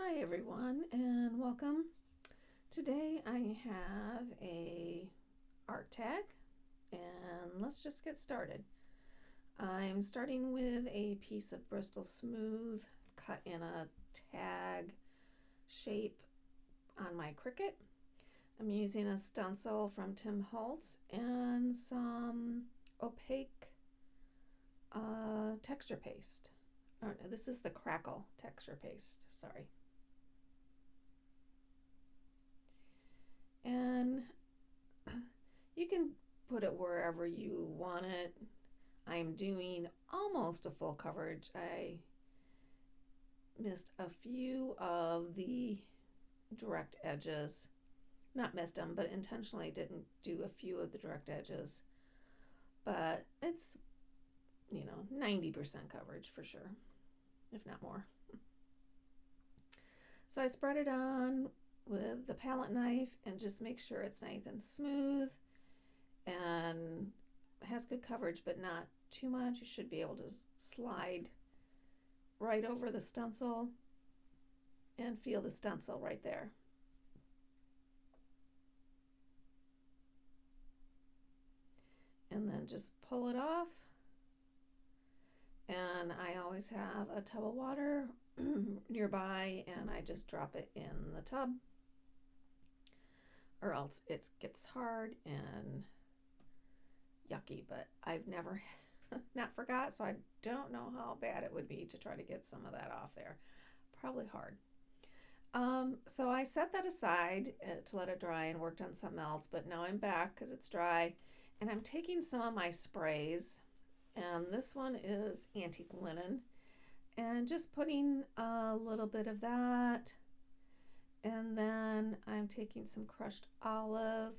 Hi everyone and welcome. Today I have a art tag and let's just get started. I'm starting with a piece of Bristol Smooth cut in a tag shape on my Cricut. I'm using a stencil from Tim Holtz and some opaque texture paste. Oh no, this is the Crackle texture paste, sorry. And you can put it wherever you want it. I'm doing almost a full coverage. I missed a few of the direct edges. Not missed them, but intentionally didn't do a few of the direct edges. But it's, 90% coverage for sure, if not more. So I spread it on with the palette knife and just make sure it's nice and smooth and has good coverage, but not too much. You should be able to slide right over the stencil and feel the stencil right there. And then just pull it off. And I always have a tub of water nearby and I just drop it in the tub, or else it gets hard and yucky. But I've never not forgot, so I don't know how bad it would be to try to get some of that off there. Probably hard. So I set that aside to let it dry and worked on something else, but now I'm back because it's dry and I'm taking some of my sprays, and this one is antique linen, and just putting a little bit of that, and then I'm taking some crushed olive,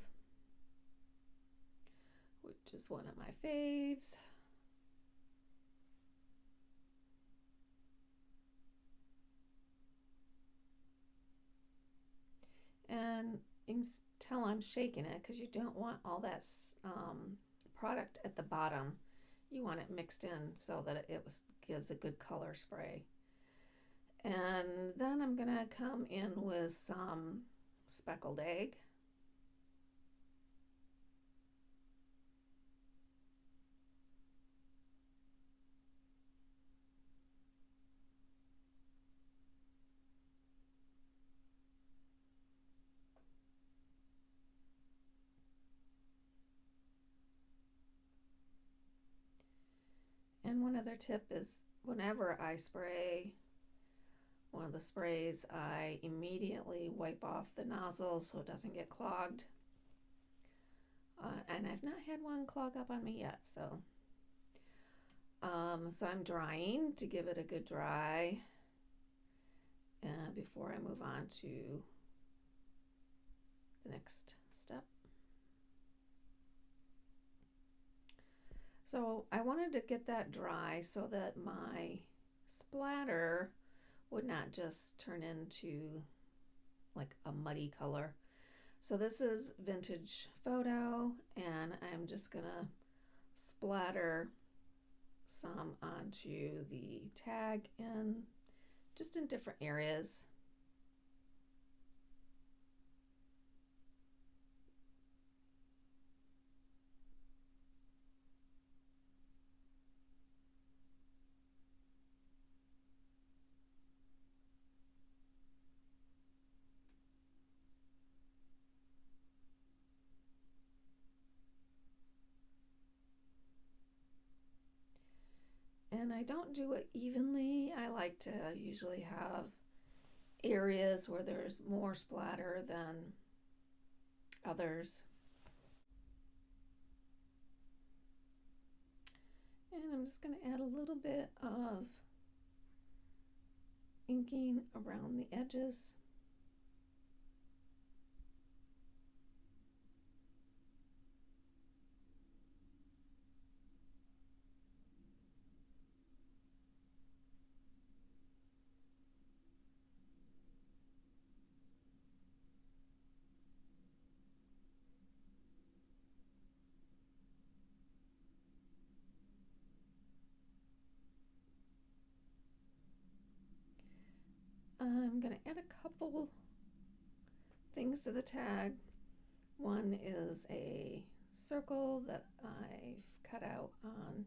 which is one of my faves. And you can tell I'm shaking it because you don't want all that product at the bottom. You want it mixed in so that it gives a good color spray. And then I'm going to come in with some speckled egg. And one other tip is whenever I spray one of the sprays, I immediately wipe off the nozzle so it doesn't get clogged. And I've not had one clog up on me yet, so I'm drying to give it a good dry before I move on to the next step. So I wanted to get that dry so that my splatter would not just turn into like a muddy color. So this is vintage photo, and I'm just gonna splatter some onto the tag and just in different areas. And I don't do it evenly. I like to usually have areas where there's more splatter than others. And I'm just going to add a little bit of inking around the edges. I'm I'm going to add a couple things to the tag. One is a circle that I've cut out on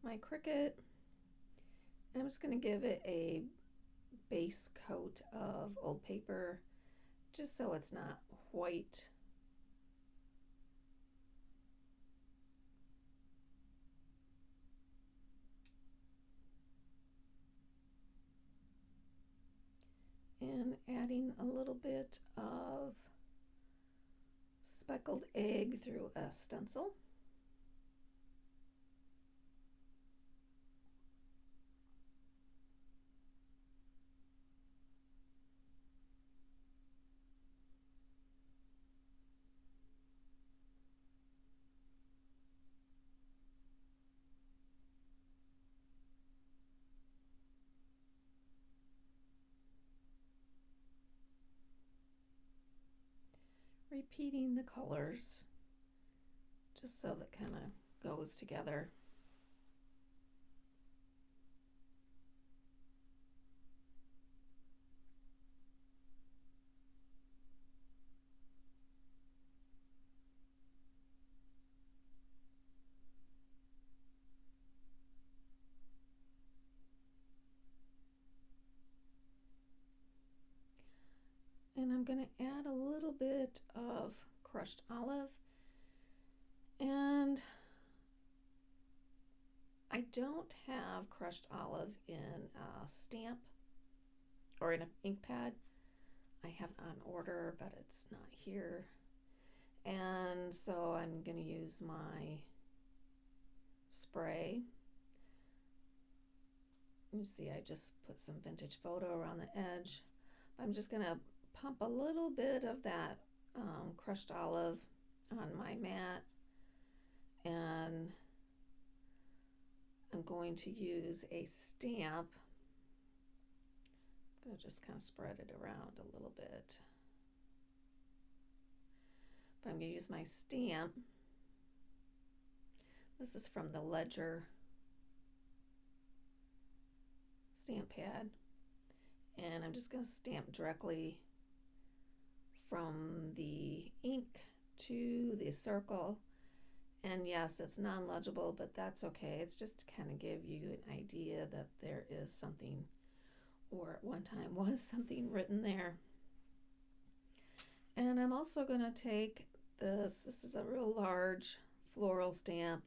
my Cricut. And I'm just going to give it a base coat of old paper just so it's not white. And adding a little bit of speckled egg through a stencil. Repeating the colors just so that kind of goes together. And I'm going to add a little bit of crushed olive. And I don't have crushed olive in a stamp or in an ink pad. I have it on order, but it's not here. And so I'm going to use my spray. You see, I just put some vintage photo around the edge. I'm just going to pump a little bit of that crushed olive on my mat, and I'm going to use a stamp. I'm going to just kind of spread it around a little bit. But I'm going to use my stamp. This is from the Ledger stamp pad, and I'm just going to stamp directly from the ink to the circle. And yes, it's non-legible, but that's okay. It's just to kind of give you an idea that there is something, or at one time was something written there. And I'm also going to take this is a real large floral stamp.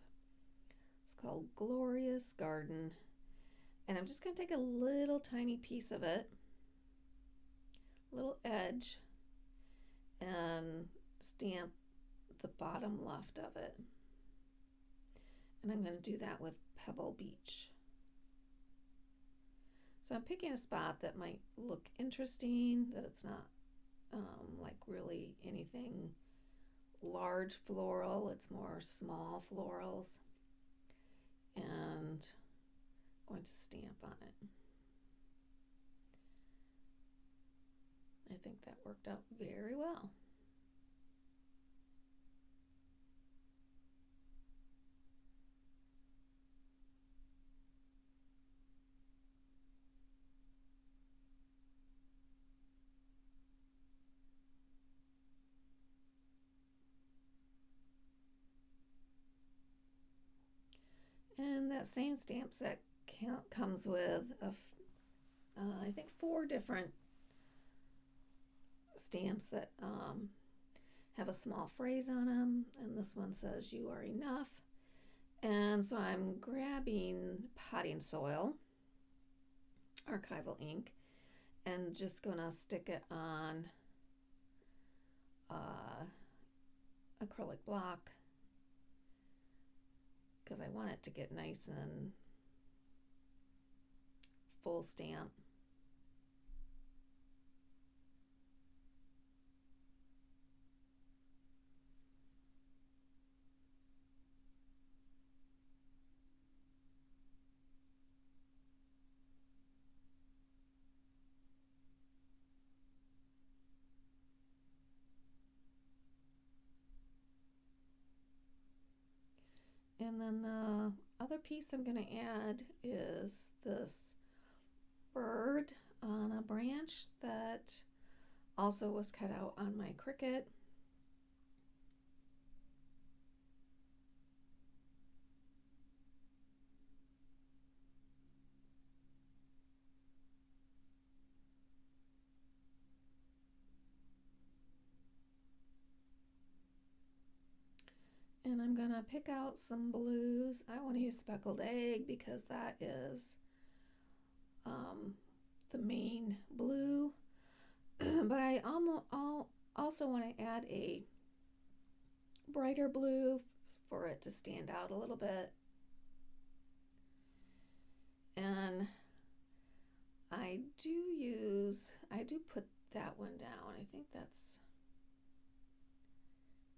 It's called Glorious Garden. And I'm just going to take a little tiny piece of it, little edge, and stamp the bottom left of it. And I'm going to do that with Pebble Beach. So I'm picking a spot that might look interesting, that it's not like really anything large floral, it's more small florals, and I'm going to stamp on it. I think that worked out very well. And that same stamp set comes with I think 4 different stamps that have a small phrase on them, and this one says "You are enough." And so I'm grabbing potting soil, Archival ink, and just gonna stick it on acrylic block because I want it to get nice and full stamp. And then the other piece I'm going to add is this bird. on a branch that also was cut out on my Cricut. And I'm gonna pick out some blues. I want to use speckled egg because that is the main blue. But I also want to add a brighter blue for it to stand out a little bit. And I do put that one down. I think that's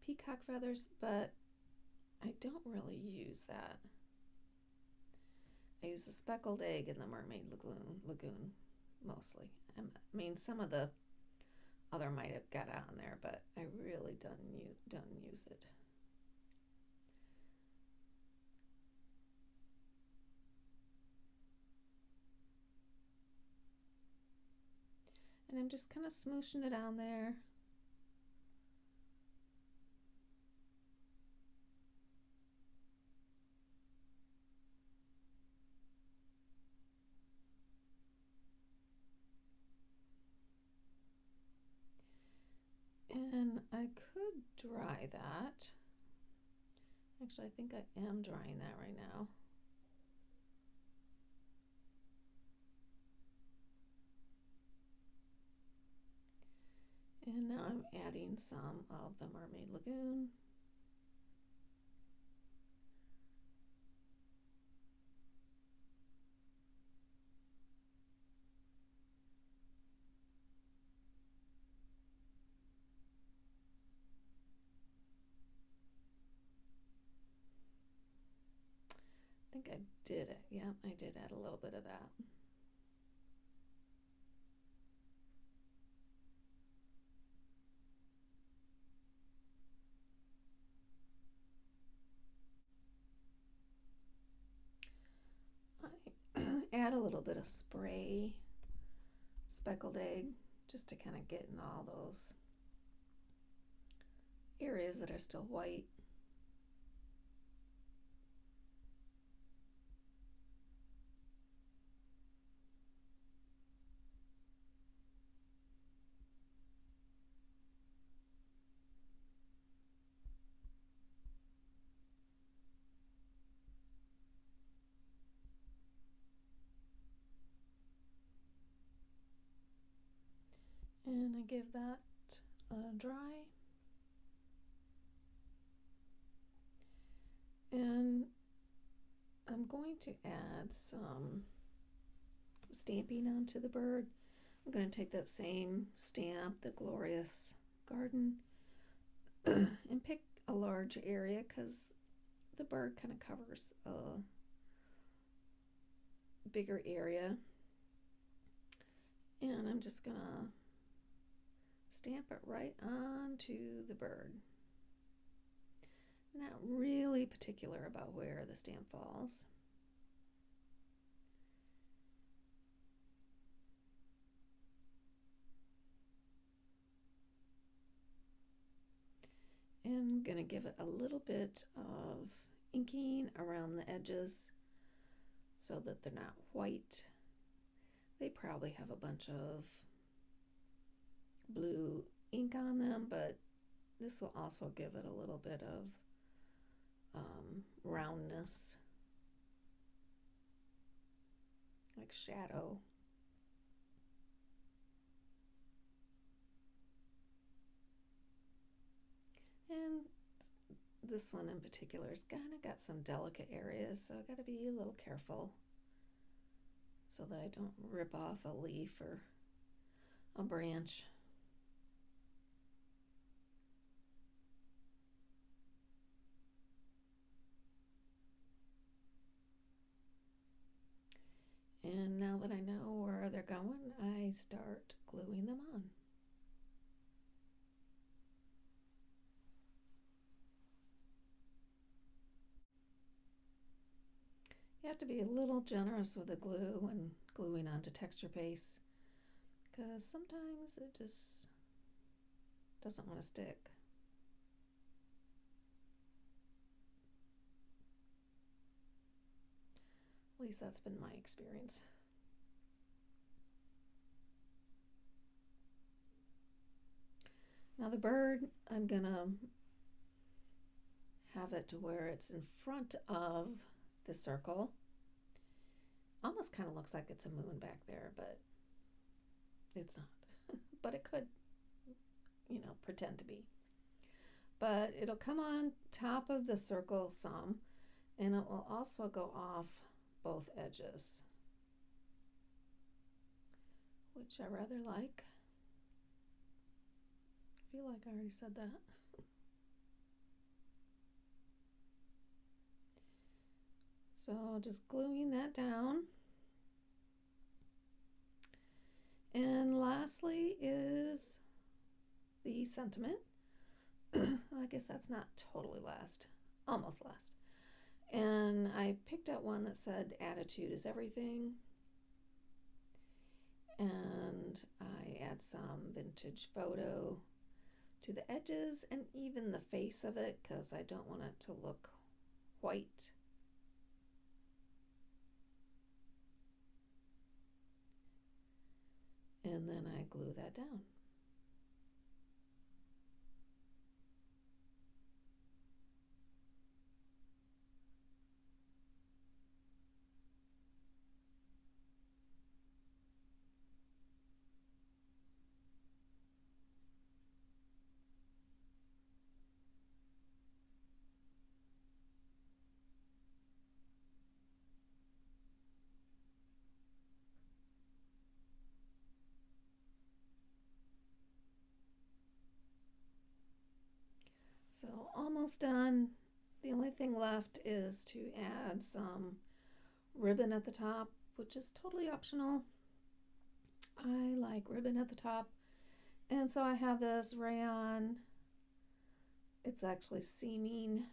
peacock feathers, but I don't really use that. I use the speckled egg and the mermaid lagoon mostly. I mean, some of the other might have got on there, but I really don't use it. And I'm just kind of smooshing it on there. And I could dry that. Actually, I think I am drying that right now. And now I'm adding some of the mermaid lagoon. I think I did it. Yeah, I did add a little bit of that. I add a little bit of spray, speckled egg, just to kind of get in all those areas that are still white. And I give that a dry. And I'm going to add some stamping onto the bird. I'm going to take that same stamp, the Glorious Garden, and pick a large area because the bird kind of covers a bigger area. And I'm just going to stamp it right onto the bird. Not really particular about where the stamp falls. And I'm going to give it a little bit of inking around the edges so that they're not white. They probably have a bunch of blue ink on them, but this will also give it a little bit of roundness, like shadow. And this one in particular has kind of got some delicate areas, so I got to be a little careful so that I don't rip off a leaf or a branch. And now that I know where they're going, I start gluing them on. You have to be a little generous with the glue when gluing onto texture paste. because sometimes it just doesn't want to stick. At least that's been my experience. Now the bird, I'm gonna have it to where it's in front of the circle. Almost kind of looks like it's a moon back there, but it's not. But it could, pretend to be. But it'll come on top of the circle some, and it will also go off both edges, which I rather like. I feel like I already said that. So just gluing that down. And lastly is the sentiment. I guess that's not totally last, almost last. And I picked out one that said attitude is everything. And I add some vintage photo to the edges and even the face of it because I don't want it to look white. And then I glue that down. So almost done. The only thing left is to add some ribbon at the top, which is totally optional. I like ribbon at the top. And so I have this rayon. It's actually seaming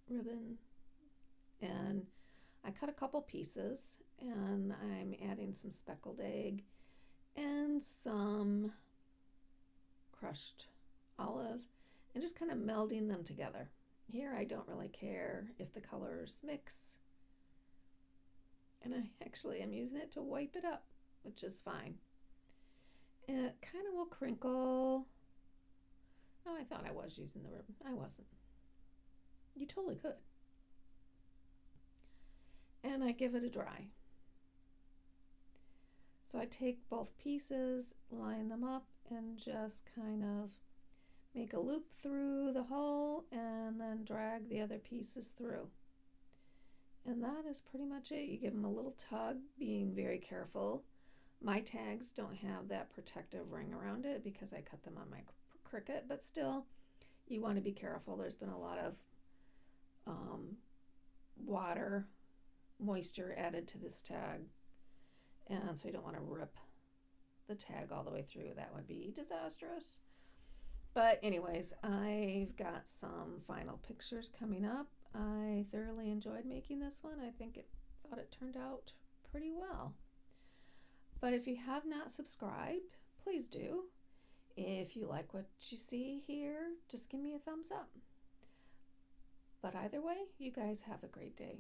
ribbon. And I cut a couple pieces and I'm adding some speckled egg and some crushed olive and just kind of melding them together. Here I don't really care if the colors mix. And I actually am using it to wipe it up, which is fine. And it kind of will crinkle. Oh, I thought I was using the ribbon. I wasn't. You totally could. And I give it a dry. So I take both pieces, line them up, and just kind of make a loop through the hole and then drag the other pieces through. And that is pretty much it. You give them a little tug, being very careful. My tags don't have that protective ring around it because I cut them on my Cricut, but still, you want to be careful. There's been a lot of water, moisture added to this tag, and so you don't want to rip the tag all the way through. That would be disastrous. But anyways, I've got some final pictures coming up. I thoroughly enjoyed making this one. I thought it turned out pretty well. But if you have not subscribed, please do. If you like what you see here, just give me a thumbs up. But either way, you guys have a great day.